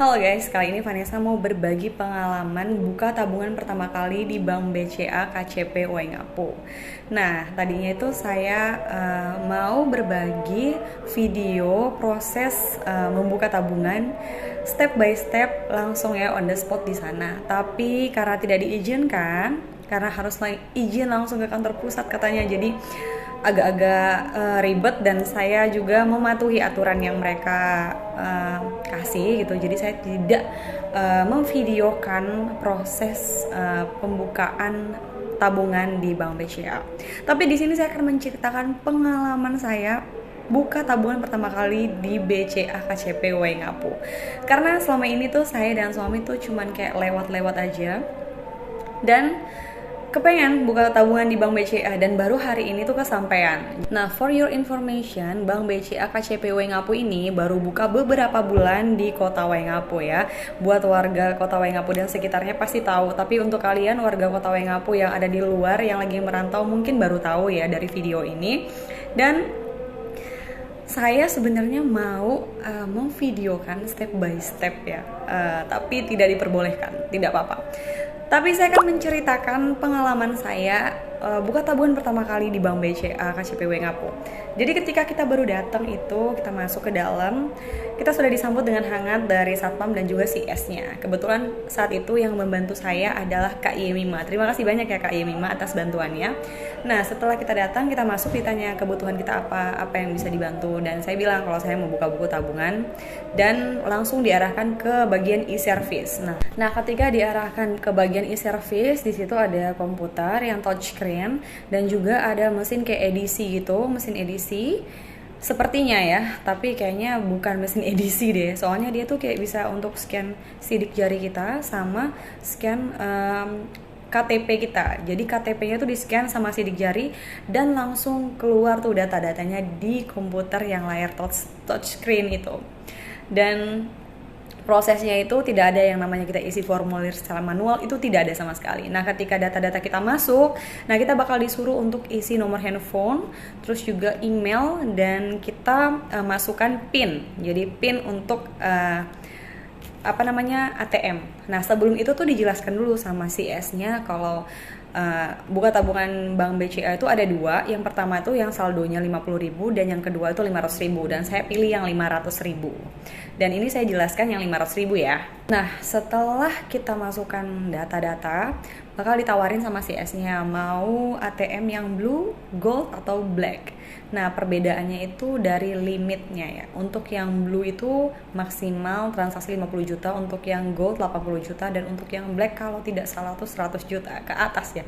Halo guys, kali ini Vanessa mau berbagi pengalaman buka tabungan pertama kali di Bank BCA KCP Waingapu. Nah, tadinya itu saya mau berbagi video proses membuka tabungan step by step langsung ya on the spot di sana. Tapi karena tidak diizinkan, karena harus izin langsung ke kantor pusat katanya, jadi agak-agak ribet dan saya juga mematuhi aturan yang mereka kasih gitu. Jadi saya tidak memvideokan proses pembukaan tabungan di Bank BCA. Tapi di sini saya akan menceritakan pengalaman saya buka tabungan pertama kali di BCA KCP Waingapu. Karena selama ini tuh saya dan suami tuh cuman kayak lewat-lewat aja dan kepengen buka tabungan di Bank BCA dan baru hari ini tuh kesampaian. Nah, for your information, Bank BCA KCP Waingapu ini baru buka beberapa bulan di Kota Waingapu ya. Buat warga Kota Waingapu dan sekitarnya pasti tahu, tapi untuk kalian warga Kota Waingapu yang ada di luar yang lagi merantau mungkin baru tahu ya dari video ini. Dan saya sebenarnya mau memvideokan step by step ya, tapi tidak diperbolehkan, tidak apa-apa. Tapi saya akan menceritakan pengalaman saya buka tabungan pertama kali di Bank BCA KCP Waingapu. Jadi ketika kita baru datang itu, kita masuk ke dalam, kita sudah disambut dengan hangat dari Satpam dan juga CS-nya. Kebetulan saat itu yang membantu saya adalah Kak Yemima. Terima kasih banyak ya Kak Yemima atas bantuannya. Nah, setelah kita datang, kita masuk, ditanya kebutuhan kita apa yang bisa dibantu, dan saya bilang kalau saya mau buka buku tabungan dan langsung diarahkan ke bagian e-service. Nah, ketika diarahkan ke bagian e-service, di situ ada komputer yang touchscreen dan juga ada mesin kayak edisi gitu, mesin edisi sepertinya ya, tapi kayaknya bukan mesin edisi deh, soalnya dia tuh kayak bisa untuk scan sidik jari kita sama scan KTP kita. Jadi KTP-nya tuh di-scan sama sidik jari dan langsung keluar tuh data-datanya di komputer yang layar touchscreen itu. Dan prosesnya itu tidak ada yang namanya kita isi formulir secara manual, itu tidak ada sama sekali. Nah, ketika data-data kita masuk, nah kita bakal disuruh untuk isi nomor handphone, terus juga email, dan kita masukkan PIN. Jadi PIN untuk ATM. Nah, sebelum itu tuh dijelaskan dulu sama CS-nya kalau buka tabungan Bank BCA itu ada dua. Yang pertama itu yang saldonya 50.000 dan yang kedua itu 500.000, dan saya pilih yang 500.000. Dan ini saya jelaskan yang 500.000 ya. Nah, setelah kita masukkan data-data, bakal ditawarin sama CS-nya mau ATM yang blue, gold atau black. Nah, perbedaannya itu dari limitnya ya. Untuk yang blue itu maksimal transaksi 50 juta, untuk yang gold 80 juta, dan untuk yang black kalau tidak salah tuh 100 juta ke atas ya.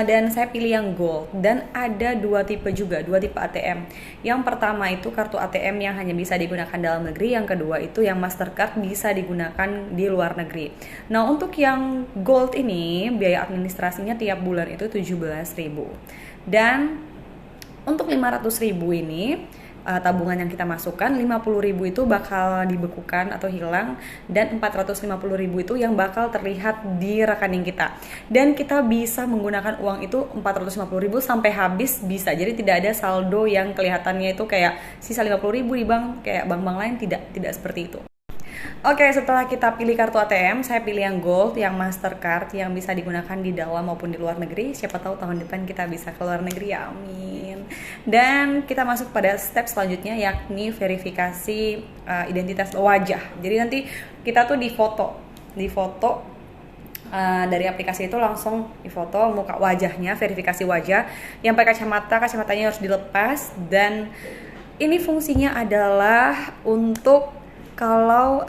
Dan saya pilih yang gold. Dan ada dua tipe ATM. Yang pertama itu kartu ATM yang hanya bisa digunakan dalam negeri, yang kedua itu yang Mastercard bisa digunakan di luar negeri. Nah, untuk yang gold ini biaya administrasinya tiap bulan itu 17.000. Dan untuk 500.000 ini tabungan yang kita masukkan, 50.000 itu bakal dibekukan atau hilang, dan 450.000 itu yang bakal terlihat di rekening kita. Dan kita bisa menggunakan uang itu 450.000 sampai habis bisa. Jadi tidak ada saldo yang kelihatannya itu kayak sisa 50.000 di bank kayak bank-bank lain, tidak seperti itu. Oke, setelah kita pilih kartu ATM, saya pilih yang gold, yang Mastercard, yang bisa digunakan di dalam maupun di luar negeri. Siapa tahu tahun depan kita bisa ke luar negeri, amin. Dan kita masuk pada step selanjutnya, yakni verifikasi identitas wajah. Jadi nanti kita tuh difoto dari aplikasi itu, langsung difoto muka wajahnya, verifikasi wajah. Yang pakai kacamatanya harus dilepas, dan ini fungsinya adalah untuk kalau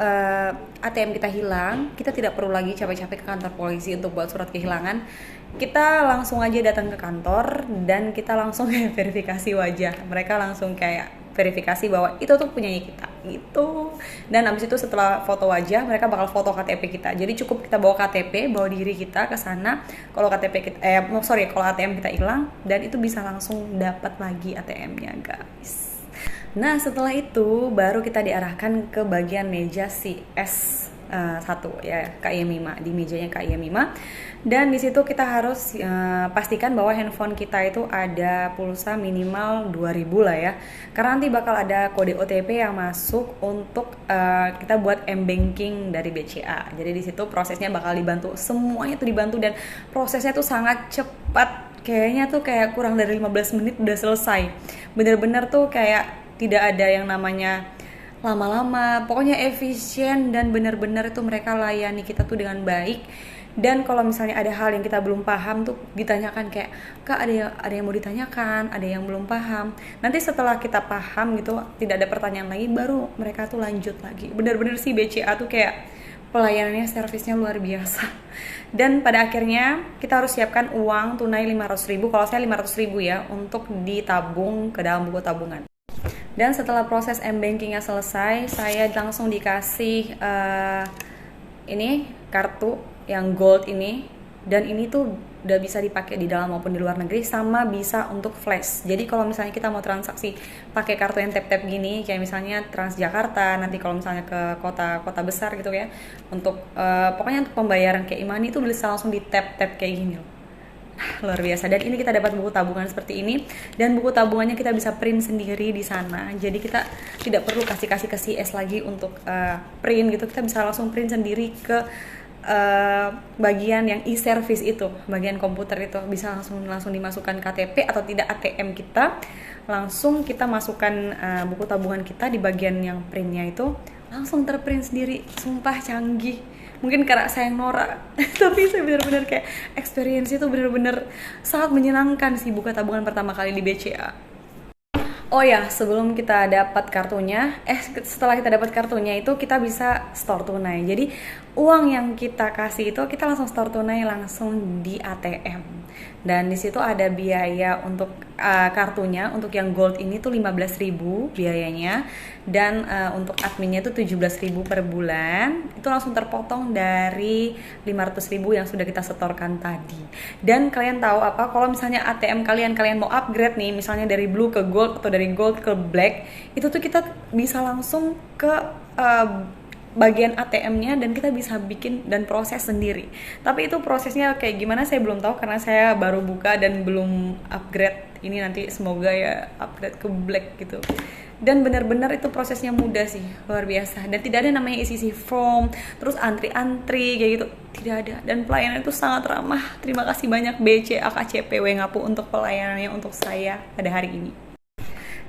ATM kita hilang, kita tidak perlu lagi capek-capek ke kantor polisi untuk buat surat kehilangan. Kita langsung aja datang ke kantor dan kita langsung verifikasi wajah. Mereka langsung kayak verifikasi bahwa itu tuh punyanya kita gitu. Dan abis itu setelah foto wajah, mereka bakal foto KTP kita. Jadi cukup kita bawa KTP, bawa diri kita ke sana. Kalau kalau ATM kita hilang, dan itu bisa langsung dapat lagi ATM-nya, guys. Nah, setelah itu baru kita diarahkan ke bagian meja CS satu ya, Kak Yemima, di mejanya Kak Yemima. Dan di situ kita harus pastikan bahwa handphone kita itu ada pulsa minimal 2000 lah ya. Karena nanti bakal ada kode OTP yang masuk untuk kita buat m-banking dari BCA. Jadi di situ prosesnya bakal dibantu, semuanya tuh dibantu dan prosesnya tuh sangat cepat. Kayaknya tuh kayak kurang dari 15 menit udah selesai. Bener-bener tuh kayak tidak ada yang namanya lama-lama, pokoknya efisien dan bener-bener tuh mereka layani kita tuh dengan baik. Dan kalau misalnya ada hal yang kita belum paham tuh ditanyakan kayak, Kak ada yang mau ditanyakan, ada yang belum paham. Nanti setelah kita paham gitu, tidak ada pertanyaan lagi, baru mereka tuh lanjut lagi. Bener-bener sih BCA tuh kayak pelayanannya, servisnya luar biasa. Dan pada akhirnya kita harus siapkan uang tunai 500.000, kalau saya 500.000 ya, untuk ditabung ke dalam buku tabungan. Dan setelah proses m-bankingnya selesai, saya langsung dikasih ini kartu yang gold ini, dan ini tuh udah bisa dipakai di dalam maupun di luar negeri, sama bisa untuk flash. Jadi kalau misalnya kita mau transaksi pakai kartu yang tap-tap gini, kayak misalnya Transjakarta, nanti kalau misalnya ke kota-kota besar gitu ya, untuk pokoknya untuk pembayaran kayak e-money itu bisa langsung di tap-tap kayak gini loh. Luar biasa. Dan ini kita dapat buku tabungan seperti ini, dan buku tabungannya kita bisa print sendiri di sana. Jadi kita tidak perlu kasih ke CS lagi untuk print gitu. Kita bisa langsung print sendiri ke bagian yang e-service itu, bagian komputer itu, bisa langsung dimasukkan KTP atau tidak ATM kita, langsung kita masukkan buku tabungan kita di bagian yang printnya itu, langsung terprint sendiri. Sumpah canggih. Mungkin karena saya norak, tapi saya benar-benar kayak experience itu benar-benar sangat menyenangkan sih buka tabungan pertama kali di BCA. Oh ya, sebelum kita dapat kartunya, setelah kita dapat kartunya itu kita bisa store tunai. Jadi uang yang kita kasih itu kita langsung store tunai langsung di ATM. Dan di situ ada biaya untuk kartunya, untuk yang gold ini tuh 15.000 biayanya, dan untuk adminnya itu 17.000 per bulan. Itu langsung terpotong dari 500.000 yang sudah kita setorkan tadi. Dan kalian tahu apa? Kalau misalnya ATM kalian mau upgrade nih, misalnya dari blue ke gold atau dari gold ke black, itu tuh kita bisa langsung ke bagian ATM-nya dan kita bisa bikin dan proses sendiri. Tapi itu prosesnya kayak gimana saya belum tahu karena saya baru buka dan belum upgrade. Ini nanti semoga ya upgrade ke black gitu. Dan benar-benar itu prosesnya mudah sih, luar biasa. Dan tidak ada namanya isi form, terus antri-antri kayak gitu, tidak ada. Dan pelayanan itu sangat ramah. Terima kasih banyak BCA KCPW Ngapu untuk pelayanannya untuk saya pada hari ini.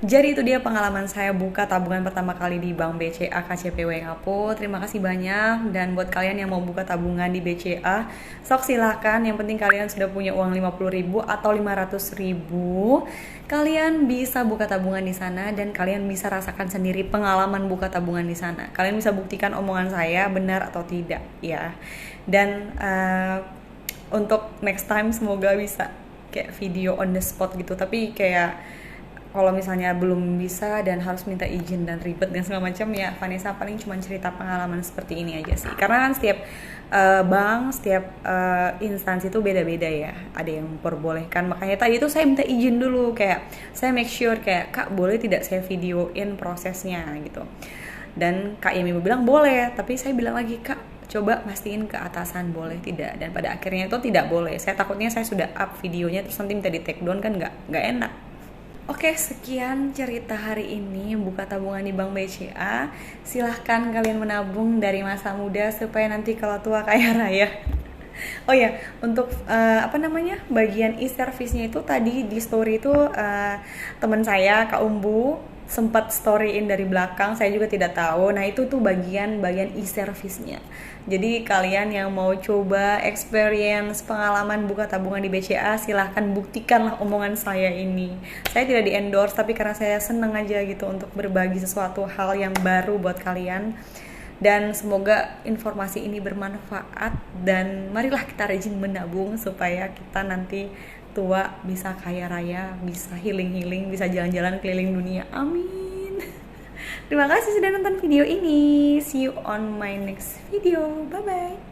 Jadi itu dia pengalaman saya buka tabungan pertama kali di Bank BCA KCPW Ngapu. Terima kasih banyak. Dan buat kalian yang mau buka tabungan di BCA, sok silahkan. Yang penting kalian sudah punya uang 50.000 atau 500.000, kalian bisa buka tabungan di sana dan kalian bisa rasakan sendiri pengalaman buka tabungan di sana. Kalian bisa buktikan omongan saya benar atau tidak ya. Dan untuk next time semoga bisa kayak video on the spot gitu. Tapi kayak kalau misalnya belum bisa dan harus minta izin dan ribet dan segala macam, ya Vanessa paling cuma cerita pengalaman seperti ini aja sih. Karena kan setiap bank, setiap instansi itu beda-beda ya. Ada yang memperbolehkan. Makanya tadi itu saya minta izin dulu, kayak saya make sure kayak, Kak boleh tidak saya videoin prosesnya gitu. Dan Kak Yemi bilang boleh, tapi saya bilang lagi, Kak coba pastiin ke atasan boleh tidak. Dan pada akhirnya itu tidak boleh. Saya takutnya saya sudah up videonya terus nanti minta di take down, kan nggak enak. Oke, sekian cerita hari ini buka tabungan di Bank BCA. Silahkan kalian menabung dari masa muda supaya nanti kalau tua kaya raya. Oh ya, untuk bagian e-service-nya itu tadi di story itu teman saya Kak Umbu sempat storyin dari belakang, saya juga tidak tahu. Nah itu tuh bagian e-service-nya. Jadi kalian yang mau coba experience pengalaman buka tabungan di BCA, silahkan buktikanlah omongan saya ini. Saya tidak di endorse, tapi karena saya seneng aja gitu untuk berbagi sesuatu hal yang baru buat kalian. Dan semoga informasi ini bermanfaat, dan marilah kita rajin menabung supaya kita nanti tua bisa kaya raya, bisa healing, bisa jalan-jalan keliling dunia. Amin. Terima kasih sudah nonton video ini. See you on my next video. Bye bye.